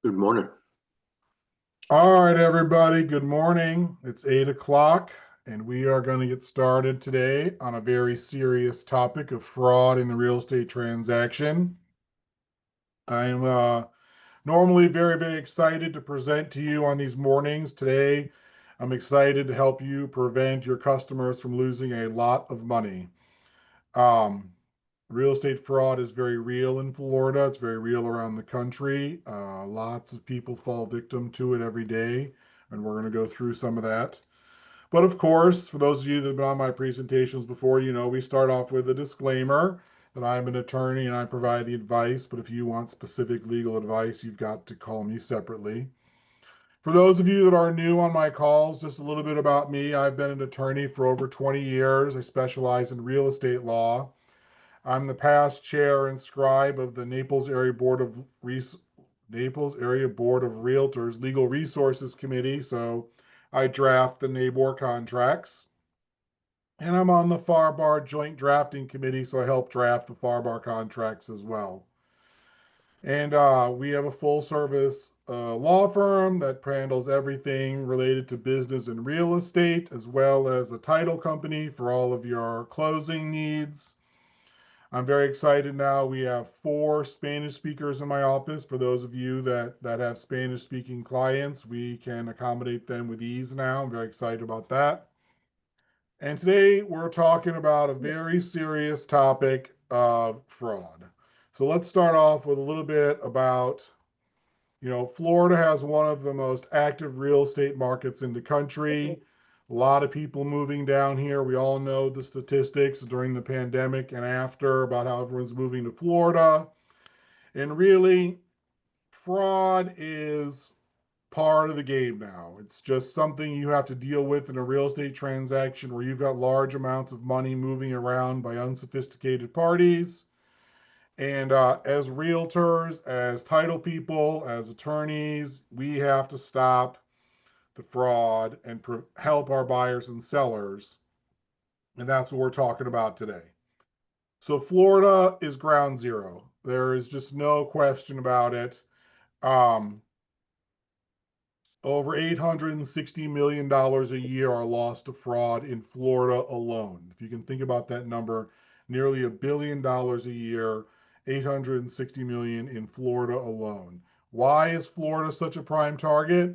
Good morning. All right, everybody. Good morning. It's 8 o'clock, and we are going to get started today on a very serious topic of fraud in the real estate transaction. I am normally very, very excited to present to you on these mornings. Today, I'm excited to help you prevent your customers from losing a lot of money. Um, Real estate fraud is very real in Florida. It's very real around the country. Lots of people fall victim to it every day, and we're going to go through some of that. But of course, for those of you that have been on my presentations before, we start off with a disclaimer that I'm an attorney and I provide the advice. But if you want specific legal advice, you've got to call me separately. For those of you that are new on my calls, just a little bit about me. I've been an attorney for over 20 years. I specialize in real estate law. I'm the past chair and scribe of the Naples Area Board of Realtors Legal Resources Committee, so I draft the NABOR contracts. And I'm on the FAR Bar Joint Drafting Committee, so I help draft the FAR Bar contracts as well. And we have a full service law firm that handles everything related to business and real estate, as well as a title company for all of your closing needs. I'm very excited now. We have 4 Spanish speakers in my office. For those of you that have Spanish speaking clients, we can accommodate them with ease now. I'm very excited about that. And today we're talking about a very serious topic of fraud. So let's start off with a little bit about, Florida has one of the most active real estate markets in the country. A lot of people moving down here. We all know the statistics during the pandemic and after about how everyone's moving to Florida. And really, fraud is part of the game now. It's just something you have to deal with in a real estate transaction where you've got large amounts of money moving around by unsophisticated parties. And as realtors, as title people, as attorneys, we have to stop the fraud and help our buyers and sellers. And that's what we're talking about today. So, Florida is ground zero. There is just no question about it. Um, Over $860 million a year are lost to fraud in Florida alone. If you can think about that number, nearly $1 billion a year, 860 million in Florida alone. Why is Florida such a prime target?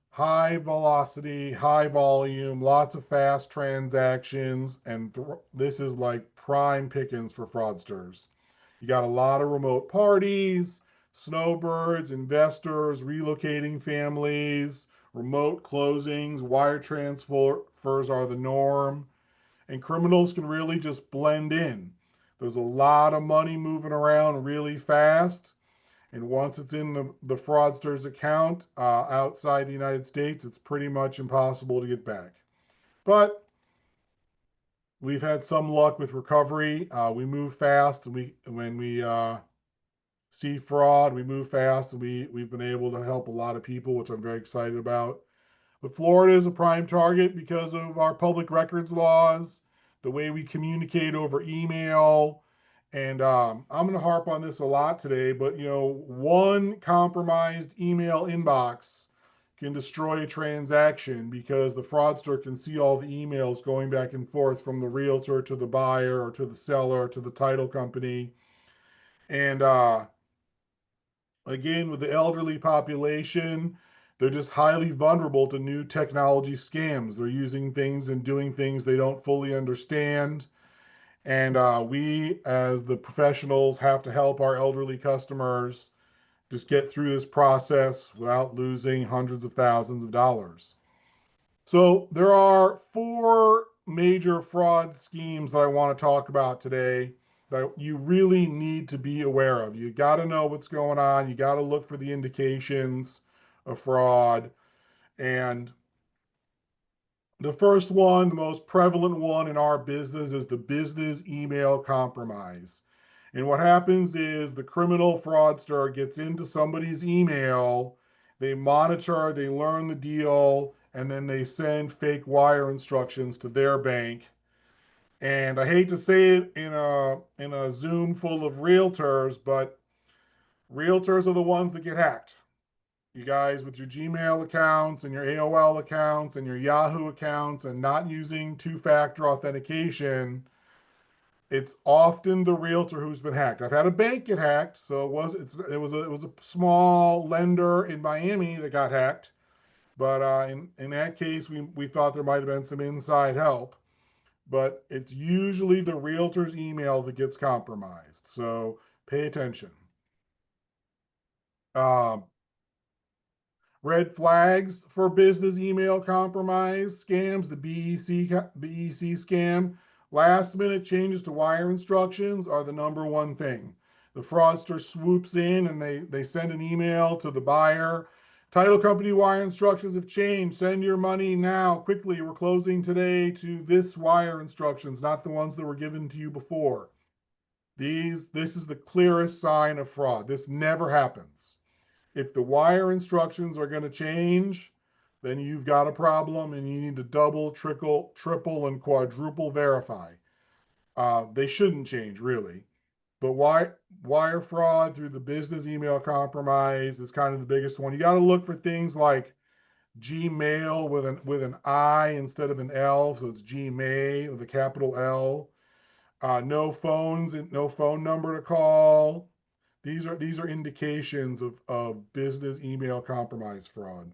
High velocity, high volume, lots of fast transactions, and this is like prime pickings for fraudsters. You got a lot of remote parties, snowbirds, investors, relocating families, remote closings, wire transfers are the norm, and criminals can really just blend in. There's a lot of money moving around really fast. And once it's in the fraudster's account outside the United States, it's pretty much impossible to get back. But we've had some luck with recovery. We move fast, and when we see fraud, we move fast, and we've been able to help a lot of people, which I'm very excited about. But Florida is a prime target because of our public records laws, the way we communicate over email. And I'm going to harp on this a lot today, but one compromised email inbox can destroy a transaction because the fraudster can see all the emails going back and forth from the realtor to the buyer or to the seller to the title company. And again, with the elderly population, they're just highly vulnerable to new technology scams. They're using things and doing things they don't fully understand. And we, as the professionals, have to help our elderly customers just get through this process without losing hundreds of thousands of dollars. So, there are 4 major fraud schemes that I want to talk about today that you really need to be aware of. You got to know what's going on, you got to look for the indications of fraud. And the first one, the most prevalent one in our business, is the business email compromise. And what happens is the criminal fraudster gets into somebody's email, they monitor, they learn the deal, and then they send fake wire instructions to their bank. And I hate to say it in a Zoom full of realtors, but realtors are the ones that get hacked. You guys with your Gmail accounts and your AOL accounts and your Yahoo accounts and not using two-factor authentication, it's often the realtor who's been hacked. I've had a bank get hacked, so it was a small lender in Miami that got hacked. But in that case, we thought there might have been some inside help. But it's usually the realtor's email that gets compromised. So pay attention. Um, Red flags for business email compromise scams, the BEC scam. Last minute changes to wire instructions are the number one thing. The fraudster swoops in and they send an email to the buyer. Title company wire instructions have changed. Send your money now, quickly. We're closing today to this wire instructions, not the ones that were given to you before. This is the clearest sign of fraud. This never happens. If the wire instructions are going to change, then you've got a problem and you need to double, triple, and quadruple verify. They shouldn't change, really. But wire fraud through the business email compromise is kind of the biggest one. You got to look for things like Gmail with an I instead of an L, so it's Gmail with a capital L. No phones, no phone number to call. These are indications of business email compromise fraud.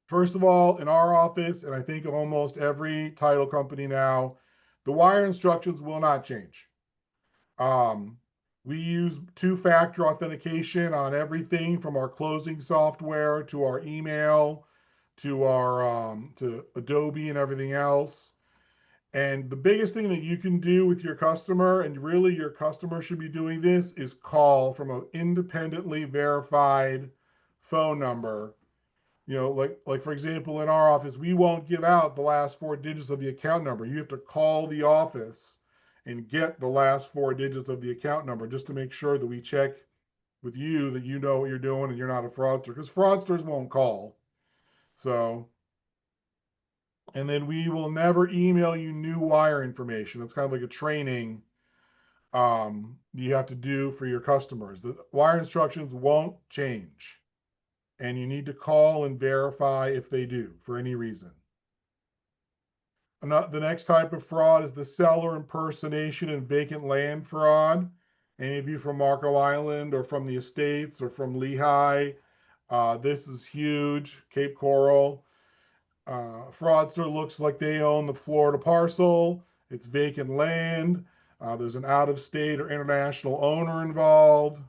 First of all, in our office, and I think almost every title company now, the wire instructions will not change. Um, we use two-factor authentication on everything from our closing software to our email to our to Adobe and everything else. And the biggest thing that you can do with your customer, and really your customer should be doing this, is call from an independently verified phone number. Like for example, in our office, we won't give out the last four digits of the account number. You have to call the office and get the last four digits of the account number just to make sure that we check with you that you know what you're doing and you're not a fraudster, because fraudsters won't call. So, and then we will never email you new wire information. That's kind of like a training you have to do for your customers. The wire instructions won't change, and you need to call and verify if they do for any reason. The next type of fraud is the seller impersonation and vacant land fraud. Any of you from Marco Island or from the Estates or from Lehigh, this is huge. Cape Coral. Fraudster looks like they own the Florida parcel. It's vacant land. There's an out-of-state or international owner involved.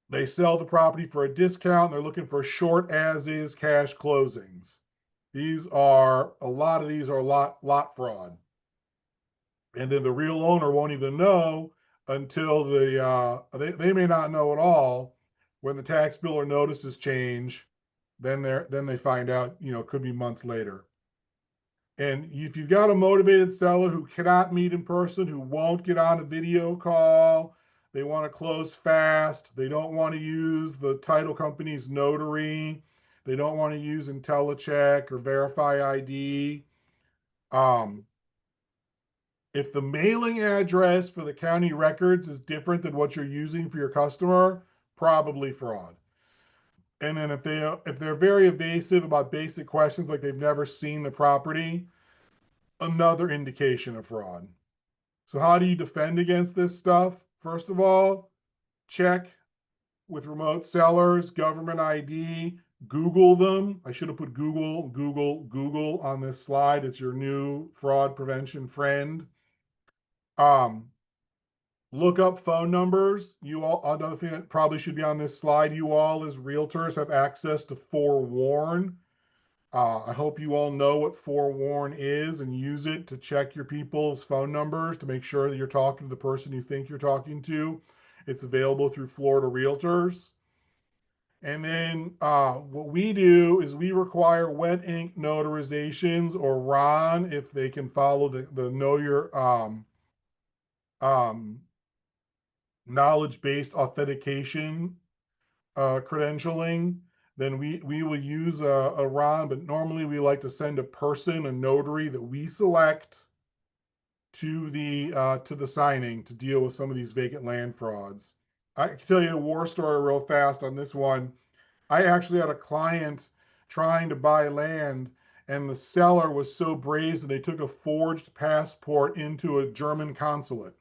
They sell the property for a discount. They're looking for short as-is cash closings. A lot of these are lot fraud. And then the real owner won't even know until they may not know at all when the tax bill or notices change. Then they find out, it could be months later. And if you've got a motivated seller who cannot meet in person, who won't get on a video call, they want to close fast, they don't want to use the title company's notary, they don't want to use IntelliCheck or Verify ID. If the mailing address for the county records is different than what you're using for your customer, probably fraud. And then if they're very evasive about basic questions, like they've never seen the property, another indication of fraud. So how do you defend against this stuff? First of all, check with remote sellers, government ID, Google them. I should have put Google on this slide. It's your new fraud prevention friend. Look up phone numbers. You all, another thing that probably should be on this slide, you all as realtors have access to forewarn. I hope you all know what forewarn is and use it to check your people's phone numbers to make sure that you're talking to the person you think you're talking to. It's available through Florida Realtors. And then what we do is we require wet ink notarizations, or RON, if they can follow the know your knowledge-based authentication credentialing. Then we will use a RON, but normally we like to send a person, a notary that we select to the signing to deal with some of these vacant land frauds. I can tell you a war story real fast on this one. I actually had a client trying to buy land, and the seller was so brazen they took a forged passport into a German consulate.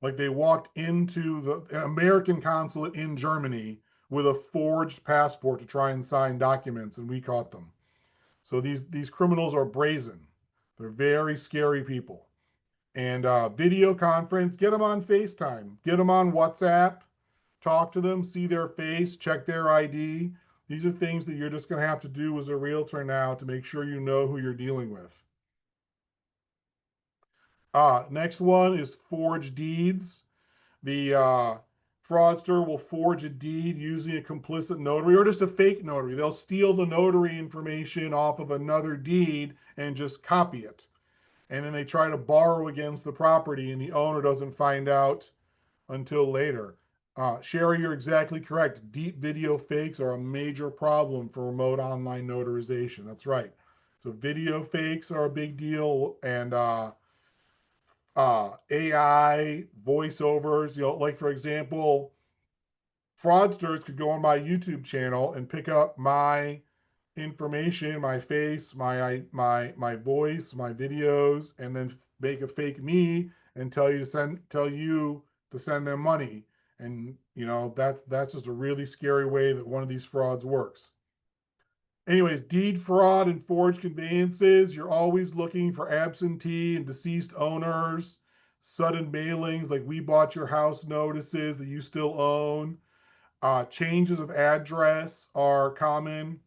Like they walked into the American consulate in Germany with a forged passport to try and sign documents, and we caught them. So these criminals are brazen. They're very scary people. And video conference, get them on FaceTime, get them on WhatsApp, talk to them, see their face, check their ID. These are things that you're just going to have to do as a realtor now to make sure you know who you're dealing with. Next one is forged deeds. The fraudster will forge a deed using a complicit notary or just a fake notary. They'll steal the notary information off of another deed and just copy it. And then they try to borrow against the property, and the owner doesn't find out until later. Sherry, you're exactly correct. Deep video fakes are a major problem for remote online notarization. That's right. So video fakes are a big deal, and AI voiceovers. Like for example, fraudsters could go on my YouTube channel and pick up my information, my face, my voice, my videos, and then make a fake me and tell you to send them money. And that's just a really scary way that one of these frauds works. Anyways, deed fraud and forged conveyances, you're always looking for absentee and deceased owners, sudden mailings like we bought your house notices that you still own. Changes of address are common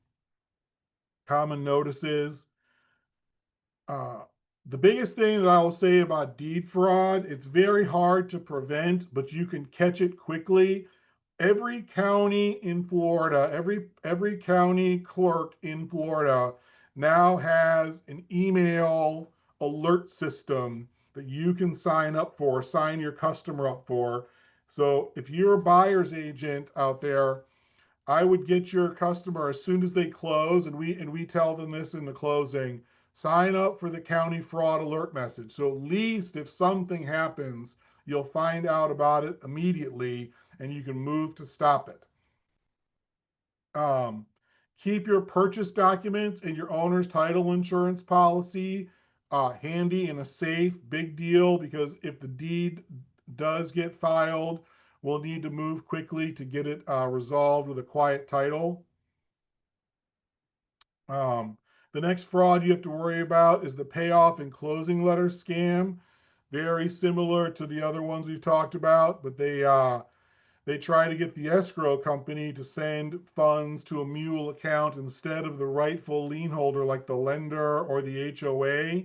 notices. Uh, the biggest thing that I will say about deed fraud, it's very hard to prevent, but you can catch it quickly. Every county in Florida, every county clerk in Florida now has an email alert system that you can sign your customer up for. So if you're a buyer's agent out there, I would get your customer as soon as they close, and we tell them this in the closing, sign up for the county fraud alert message. So at least if something happens, you'll find out about it immediately and you can move to stop it. Um, Keep your purchase documents and your owner's title insurance policy handy in a safe. Big deal, because if the deed does get filed, we'll need to move quickly to get it resolved with a quiet title. The next fraud you have to worry about is the payoff and closing letter scam. Very similar to the other ones we've talked about, but they try to get the escrow company to send funds to a mule account instead of the rightful lien holder, like the lender or the HOA.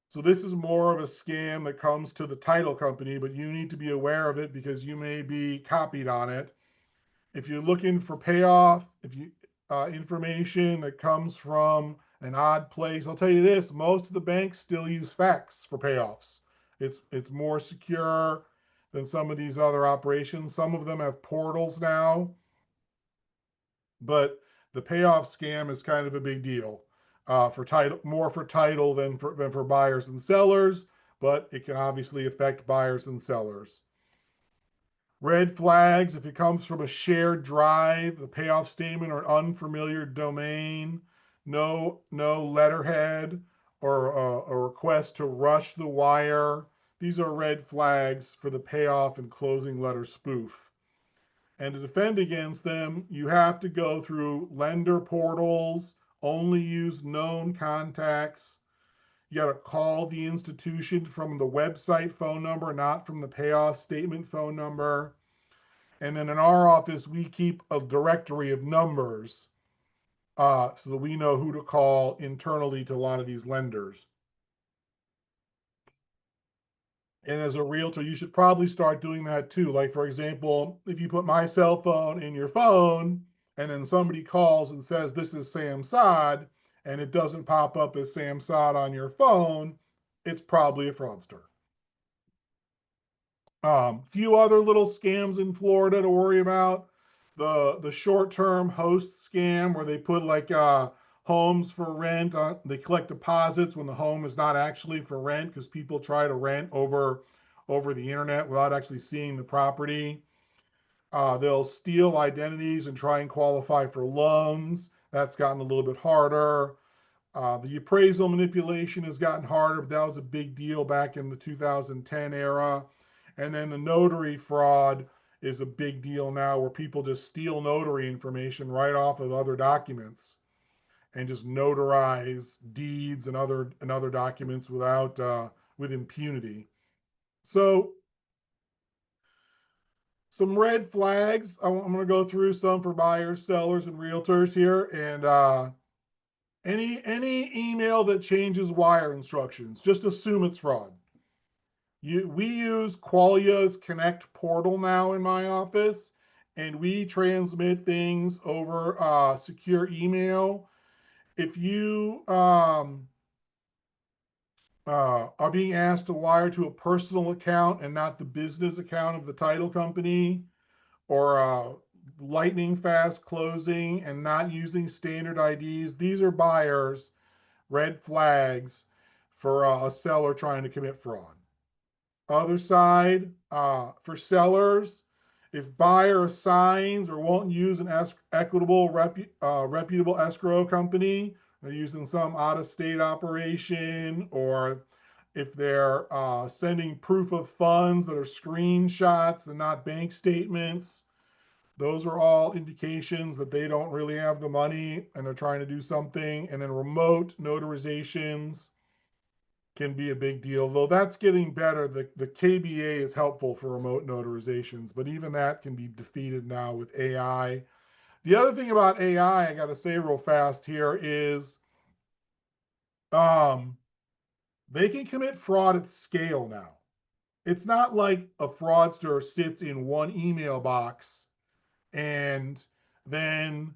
So this is more of a scam that comes to the title company, but you need to be aware of it because you may be copied on it. If you're looking for payoff, if you information that comes from an odd place, I'll tell you this: most of the banks still use fax for payoffs. It's more secure than some of these other operations. Some of them have portals now, but the payoff scam is kind of a big deal for title, more for title than for buyers and sellers, but it can obviously affect buyers and sellers. Red flags: if it comes from a shared drive, the payoff statement, or unfamiliar domain, no letterhead, or a request to rush the wire. These are red flags for the payoff and closing letter spoof. And to defend against them, you have to go through lender portals, only use known contacts. You got to call the institution from the website phone number, not from the payoff statement phone number. And then in our office, we keep a directory of numbers so that we know who to call internally to a lot of these lenders. And as a realtor, you should probably start doing that too. Like, for example, if you put my cell phone in your phone and then somebody calls and says, "This is Sam Saad," and it doesn't pop up as Sam Saad on your phone, it's probably a fraudster. Few other little scams in Florida to worry about. The short-term host scam, where they put like homes for rent. They collect deposits when the home is not actually for rent, because people try to rent over the internet without actually seeing the property. They'll steal identities and try and qualify for loans. That's gotten a little bit harder. The appraisal manipulation has gotten harder, but that was a big deal back in the 2010 era. And then the notary fraud is a big deal now, where people just steal notary information right off of other documents and just notarize deeds and other documents without with impunity. So some red flags. I'm going to go through some for buyers, sellers, and realtors here. And any email that changes wire instructions, just assume it's fraud. We use Qualia's Connect portal now in my office, and we transmit things over secure email. If you are being asked to wire to a personal account and not the business account of the title company, or lightning fast closing and not using standard IDs, these are buyers, red flags for a seller trying to commit fraud. Other side, for sellers, if buyer assigns or won't use an equitable, reputable escrow company, they're using some out-of-state operation, or if they're sending proof of funds that are screenshots and not bank statements, those are all indications that they don't really have the money and they're trying to do something. And then remote notarizations can be a big deal, though that's getting better. The KBA is helpful for remote notarizations, but even that can be defeated now with AI. The other thing about AI, I got to say real fast here, is they can commit fraud at scale now. It's not like a fraudster sits in one email box and then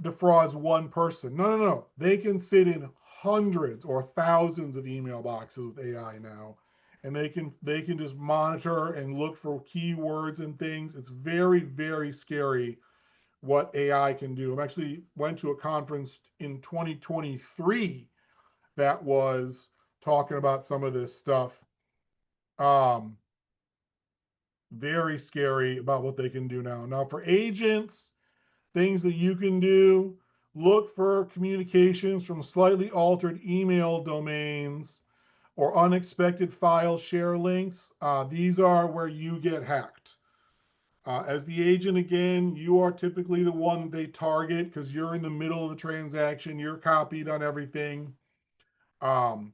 defrauds one person. No, no, no. They can sit in hundreds or thousands of email boxes with AI now, and they can just monitor and look for keywords and things. It's very, very scary what AI can do. I actually went to a conference in 2023 that was talking about some of this stuff. Um, Very scary about what they can do now. Now, for agents, things that you can do: look for communications from slightly altered email domains or unexpected file share links. These are where you get hacked. As the agent, again, you are typically the one that they target because you're in the middle of the transaction. You're copied on everything. Um,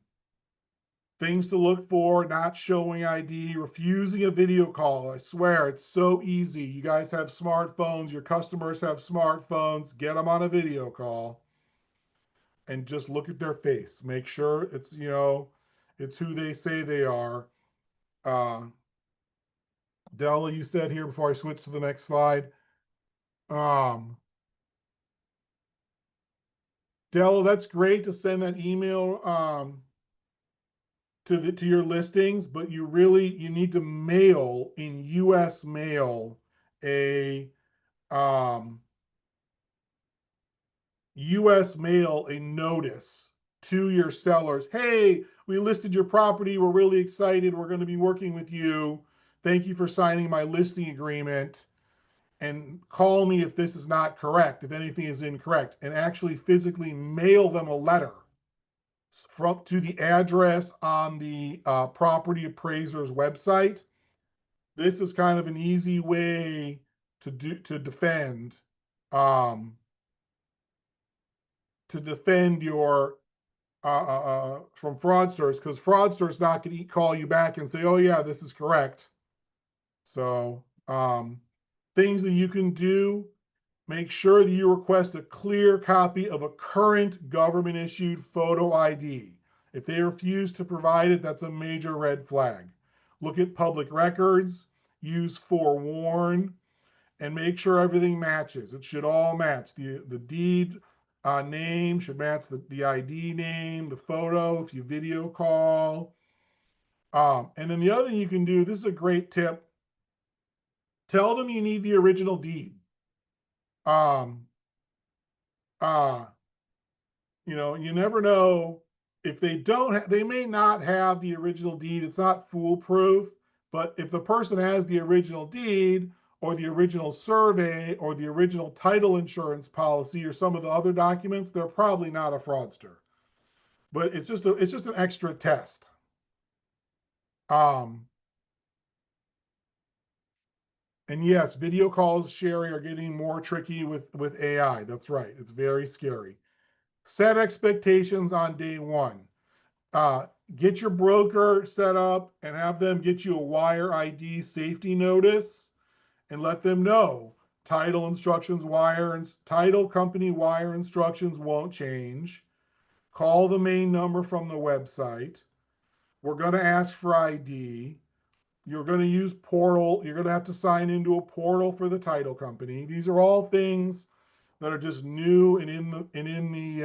Things to look for: not showing ID, refusing a video call. I swear, it's so easy. You guys have smartphones, your customers have smartphones, get them on a video call and just look at their face. Make sure it's who they say they are. Uh, Della, you said here before I switch to the next slide. Um, Della, that's great to send that email to your listings, but you need to mail in U.S. mail a um, U.S. mail a notice to your sellers. Hey, we listed your property. We're really excited. We're going to be working with you. Thank you for signing my listing agreement. And call me if this is not correct, if anything is incorrect, and actually physically mail them a letter to the address on the property appraiser's website. This is kind of an easy way to defend um, your from fraudsters, because fraudsters not going to call you back and say, oh yeah, this is correct. So things that you can do: make sure that you request a clear copy of a current government issued photo ID. If they refuse to provide it, that's a major red flag. Look at public records, use forewarn, and make sure everything matches. It should all match. The deed name should match the ID name, the photo, if you video call. And then the other thing you can do, this is a great tip: tell them you need the original deed. Um, uh, you never know. If they don't, they may not have the original deed. It's not foolproof, but if the person has the original deed, or the original survey or the original title insurance policy or some of the other documents, they're probably not a fraudster. But it's just an extra test. Um, and yes, video calls, Sherry, are getting more tricky with AI. That's right. It's very scary. Set expectations on day one. Uh, get your broker set up and have them get you a wire ID safety notice and let them know title instructions, title company wire instructions won't change. Call the main number from the website. We're going to ask for ID. You're going to use portal. You're going to have to sign into a portal for the title company. These are all things that are just new and in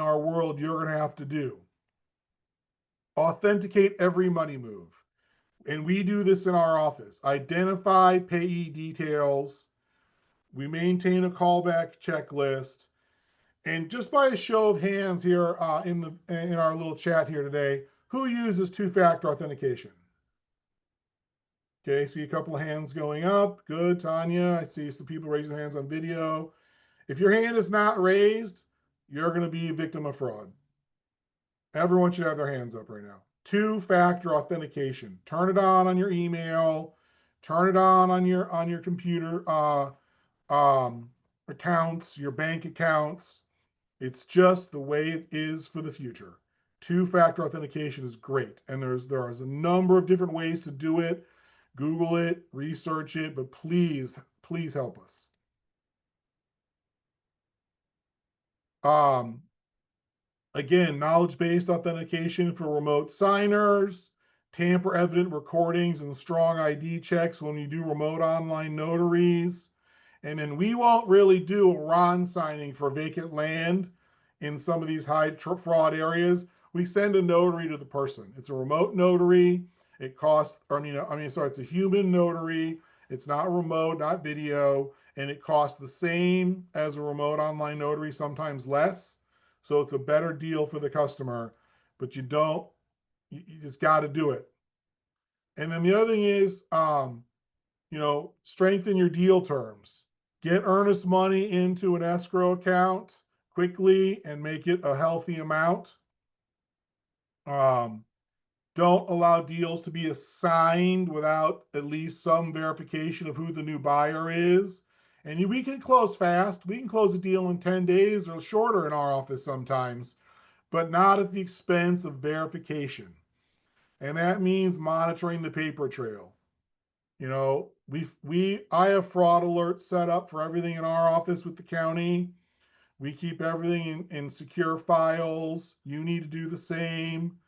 our world you're going to have to do. Authenticate every money move. And we do this in our office. Identify payee details. We maintain a callback checklist. And just by a show of hands here in our little chat here today, who uses two-factor authentication? Okay, see a couple of hands going up. Good, Tanya. I see some people raising their hands on video. If your hand is not raised, you're going to be a victim of fraud. Everyone should have their hands up right now. Two-factor authentication. Turn it on your email. Turn it on your computer accounts, your bank accounts. It's just the way it is for the future. Two-factor authentication is great, and there's a number of different ways to do it. Google it, research it, but please help us. Again, knowledge-based authentication for remote signers, tamper-evident recordings and strong ID checks when you do remote online notaries. And then we won't really do a RON signing for vacant land in some of these high fraud areas. We send a notary to the person. It's a remote notary. It costs, it's a human notary. It's not remote, not video, and it costs the same as a remote online notary, sometimes less. So it's a better deal for the customer, but you just got to do it. And then the other thing is, strengthen your deal terms. Get earnest money into an escrow account quickly and make it a healthy amount. Don't allow deals to be assigned without at least some verification of who the new buyer is. And we can close fast. We can close a deal in 10 days or shorter in our office sometimes, but not at the expense of verification. And that means monitoring the paper trail. I have fraud alerts set up for everything in our office with the county. We keep everything in secure files. You need to do the same.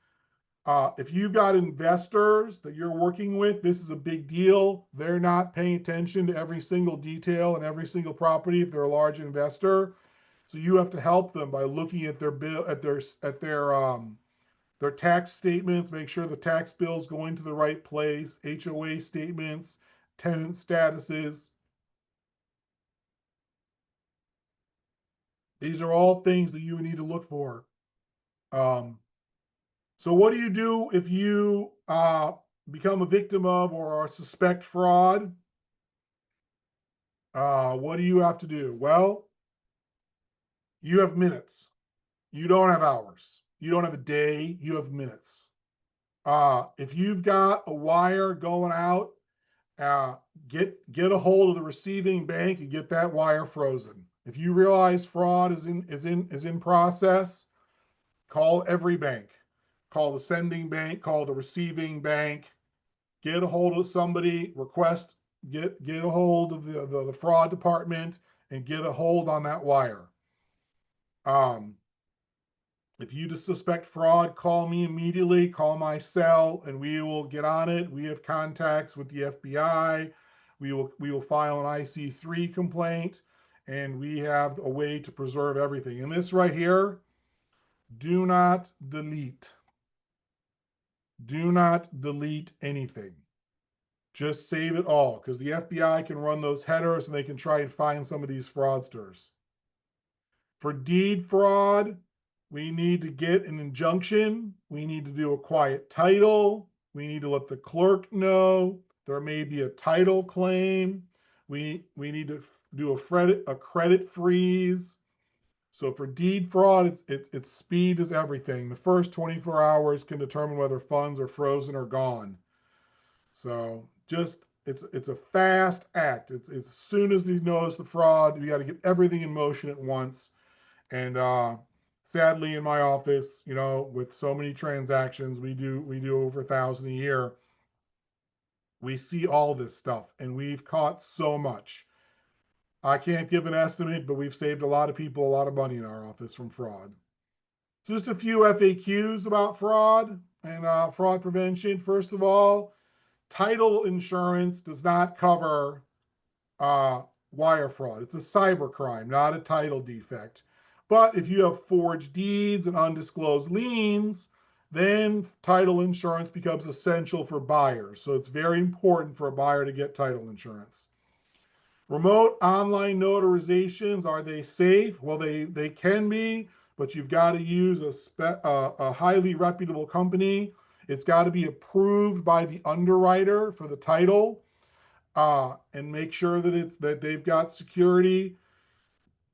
If you've got investors that you're working with, this is a big deal. They're not paying attention to every single detail and every single property if they're a large investor. So you have to help them by looking at their bill, at their tax statements, make sure the tax bill's going to the right place, HOA statements, tenant statuses. These are all things that you need to look for. So what do you do if you become a victim of or suspect fraud? What do you have to do? Well, you have minutes. You don't have hours. You don't have a day. You have minutes. If you've got a wire going out, get a hold of the receiving bank and get that wire frozen. If you realize fraud is in process, call every bank. Call the sending bank, call the receiving bank, get a hold of somebody, get a hold of the fraud department and get a hold on that wire. If you just suspect fraud, call me immediately, call my cell, and we will get on it. We have contacts with the FBI. We will file an IC3 complaint, and we have a way to preserve everything. And this right here, do not delete. Do not delete anything. Just save it all, because the FBI can run those headers and they can try and find some of these fraudsters. For deed fraud, we need to get an injunction. We need to do a quiet title. We need to let the clerk know There may be a title claim. We need to do a credit freeze. So for deed fraud, it's speed is everything. The first 24 hours can determine whether funds are frozen or gone. So just it's a fast act. It's as soon as you notice the fraud, you got to get everything in motion at once. And sadly, in my office, with so many transactions, we do over 1,000 a year. We see all this stuff, and we've caught so much. I can't give an estimate, but we've saved a lot of people a lot of money in our office from fraud. Just a few FAQs about fraud and fraud prevention. First of all, title insurance does not cover uh, wire fraud. It's a cyber crime, not a title defect. But if you have forged deeds and undisclosed liens, then title insurance becomes essential for buyers. So it's very important for a buyer to get title insurance. Remote online notarizations, are they safe? Well, they can be, but you've got to use a highly reputable company. It's got to be approved by the underwriter for the title, and make sure that they've got security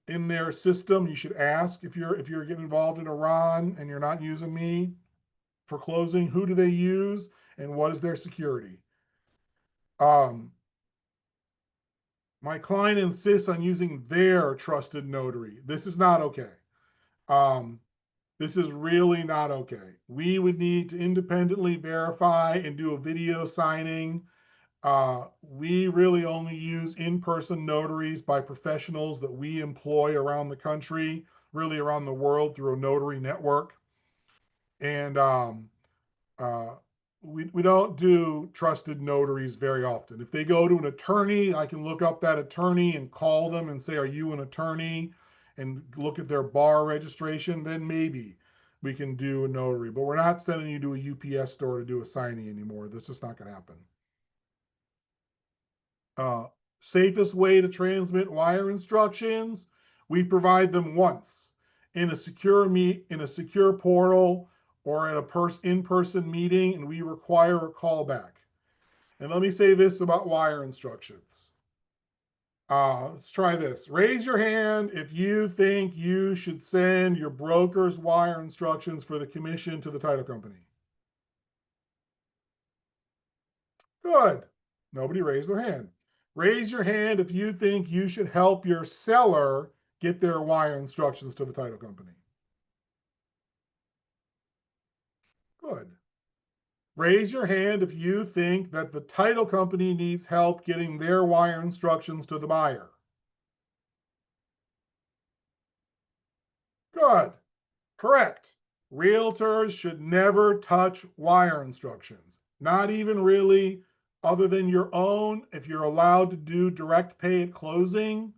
in their system. You should ask if you're getting involved in Iran and you're not using me for closing, who do they use and what is their security? Um, my client insists on using their trusted notary. This is not okay. Um, this is really not okay. We would need to independently verify and do a video signing. We really only use in-person notaries by professionals that we employ around the country, really around the world through a notary network. And uh, we don't do trusted notaries very often. If they go to an attorney, I can look up that attorney and call them and say, are you an attorney? And look at their bar registration, then maybe we can do a notary. But we're not sending you to a UPS store to do a signing anymore. That's just not going to happen. Safest way to transmit wire instructions, we provide them once in a secure portal or at a in-person meeting, and we require a callback. And let me say this about wire instructions. Let's try this. Raise your hand if you think you should send your broker's wire instructions for the commission to the title company. Good. Nobody raised their hand. Raise your hand if you think you should help your seller get their wire instructions to the title company. Good. Raise your hand if you think that the title company needs help getting their wire instructions to the buyer. Good. Correct. Realtors should never touch wire instructions. Not even really, other than your own. If you're allowed to do direct pay at closing,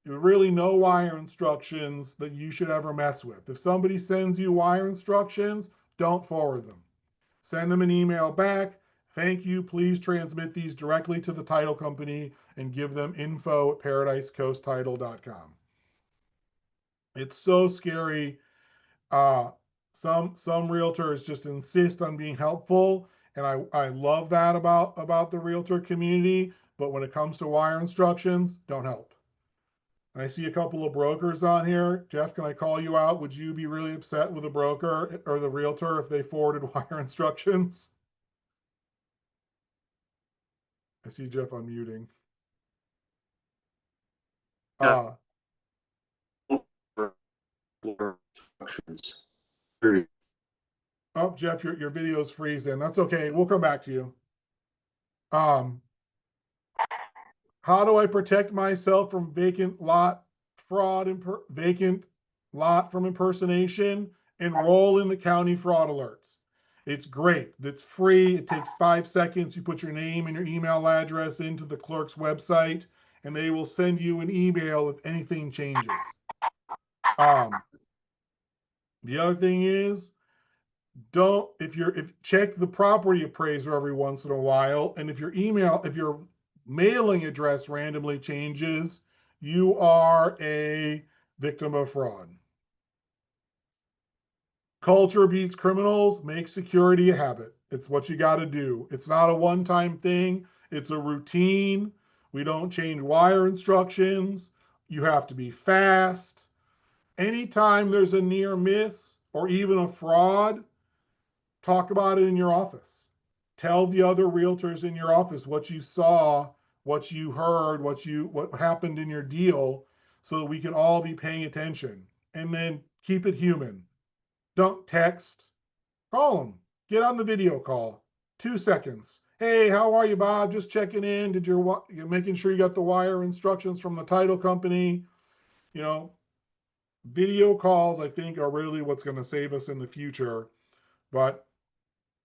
there's really no wire instructions that you should ever mess with. If somebody sends you wire instructions, don't forward them. Send them an email back. Thank you. Please transmit these directly to the title company and give them info@paradisecoasttitle.com. It's so scary. Some realtors just insist on being helpful, and I love that about the realtor community. But when it comes to wire instructions, don't help. I see a couple of brokers on here. Jeff, can I call you out? Would you be really upset with the broker or the realtor if they forwarded wire instructions? I see Jeff unmuting. Uh, oh, Jeff, your video's freezing. That's okay. We'll come back to you. How do I protect myself from vacant lot fraud and vacant lot from impersonation? Enroll in the county fraud alerts. It's great. It's free. It takes 5 seconds. You put your name and your email address into the clerk's website, and they will send you an email if anything changes. The other thing is, check the property appraiser every once in a while, and if your mailing address randomly changes, you are a victim of fraud. Culture beats criminals. Make security a habit. It's what you got to do. It's not a one-time thing. It's a routine. We don't change wire instructions. You have to be fast. Anytime there's a near miss or even a fraud, talk about it in your office. Tell the other realtors in your office what you saw, what you heard, what happened in your deal, so that we can all be paying attention. And then keep it human. Don't text. Call them. Get on the video call. 2 seconds. Hey, how are you, Bob? Just checking in. You're making sure you got the wire instructions from the title company? You know, video calls, I think, are really what's going to save us in the future. But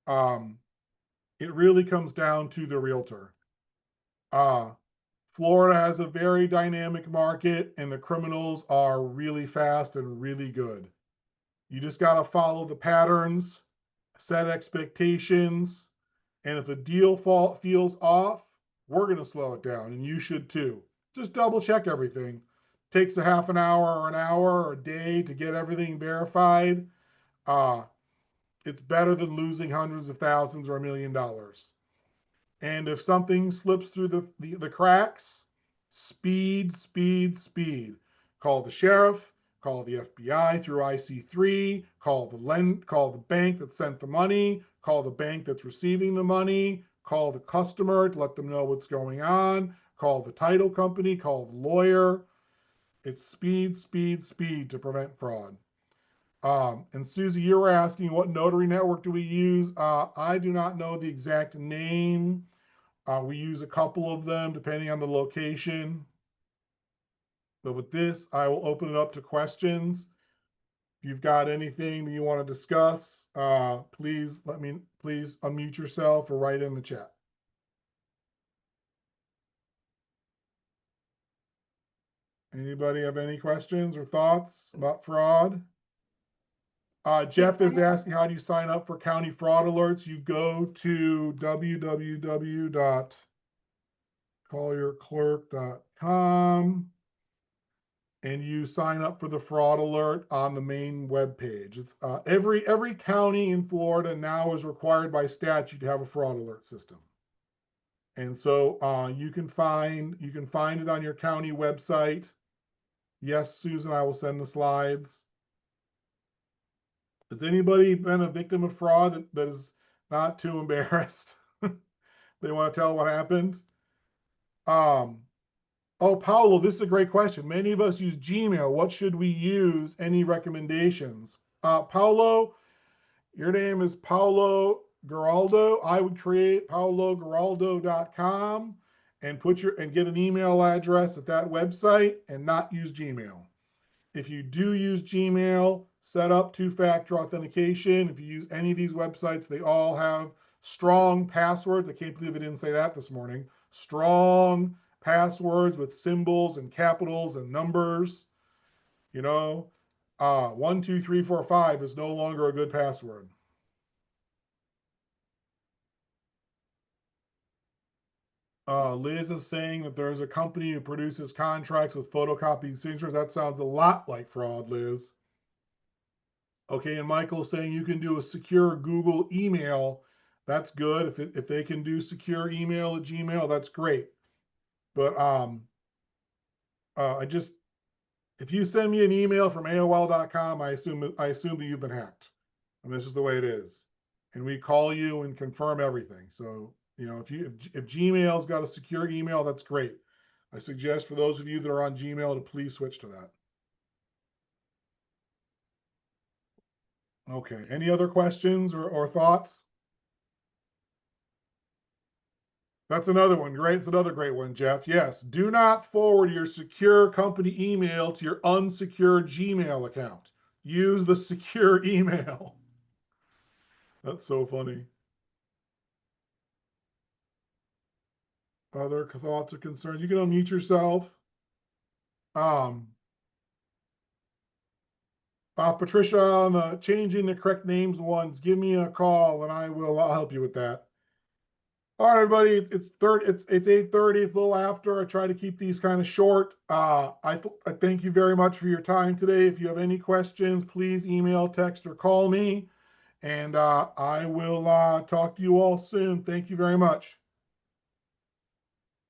um, it really comes down to the realtor. Uh, Florida has a very dynamic market, and the criminals are really fast and really good. You just got to follow the patterns, set expectations, and if the deal feels off, we're going to slow it down, and you should too. Just double check everything. Takes a half an hour or an hour or a day to get everything verified. Uh, it's better than losing hundreds of thousands or $1 million. And if something slips through the cracks, speed, speed, speed. Call the sheriff, call the FBI through IC3, call the bank that sent the money, call the bank that's receiving the money, call the customer to let them know what's going on, call the title company, call the lawyer. It's speed, speed, speed to prevent fraud. And Susie, you were asking what notary network do we use? I do not know the exact name. We use a couple of them depending on the location. But with this, I will open it up to questions. If you've got anything that you want to discuss, please unmute yourself or write in the chat. Anybody have any questions or thoughts about fraud? Jeff is asking, how do you sign up for county fraud alerts? You go to www.callyourclerk.com and you sign up for the fraud alert on the main web page. It's, every county in Florida now is required by statute to have a fraud alert system. And so you can find it on your county website. Yes, Susan, I will send the slides. Has anybody been a victim of fraud that is not too embarrassed? They want to tell what happened? Oh, Paulo, this is a great question. Many of us use Gmail. What should we use? Any recommendations? Paulo, your name is Paulo Geraldo. I would create paulogeraldo.com and get an email address at that website and not use Gmail. If you do use Gmail, set up two-factor authentication. If you use any of these websites, they all have strong passwords. I can't believe I didn't say that this morning. Strong passwords with symbols and capitals and numbers. 1, 2, 3, 4, 5 is no longer a good password. Liz is saying that there's a company who produces contracts with photocopied signatures. That sounds a lot like fraud, Liz. Okay, and Michael's saying you can do a secure Google email. That's good. If they can do secure email at Gmail, that's great. But if you send me an email from AOL.com, I assume that you've been hacked. And this is the way it is. And we call you and confirm everything. So if Gmail's got a secure email, that's great. I suggest for those of you that are on Gmail to please switch to that. Okay. Any other questions or thoughts? That's another one. Great. It's another great one, Jeff. Yes. Do not forward your secure company email to your unsecured Gmail account. Use the secure email. That's so funny. Other thoughts or concerns? You can unmute yourself. Patricia, on the changing the correct names ones, give me a call and I'll help you with that. All right, everybody. It's 8:30. It's a little after. I try to keep these kind of short. I thank you very much for your time today. If you have any questions, please email, text, or call me. And I will talk to you all soon. Thank you very much.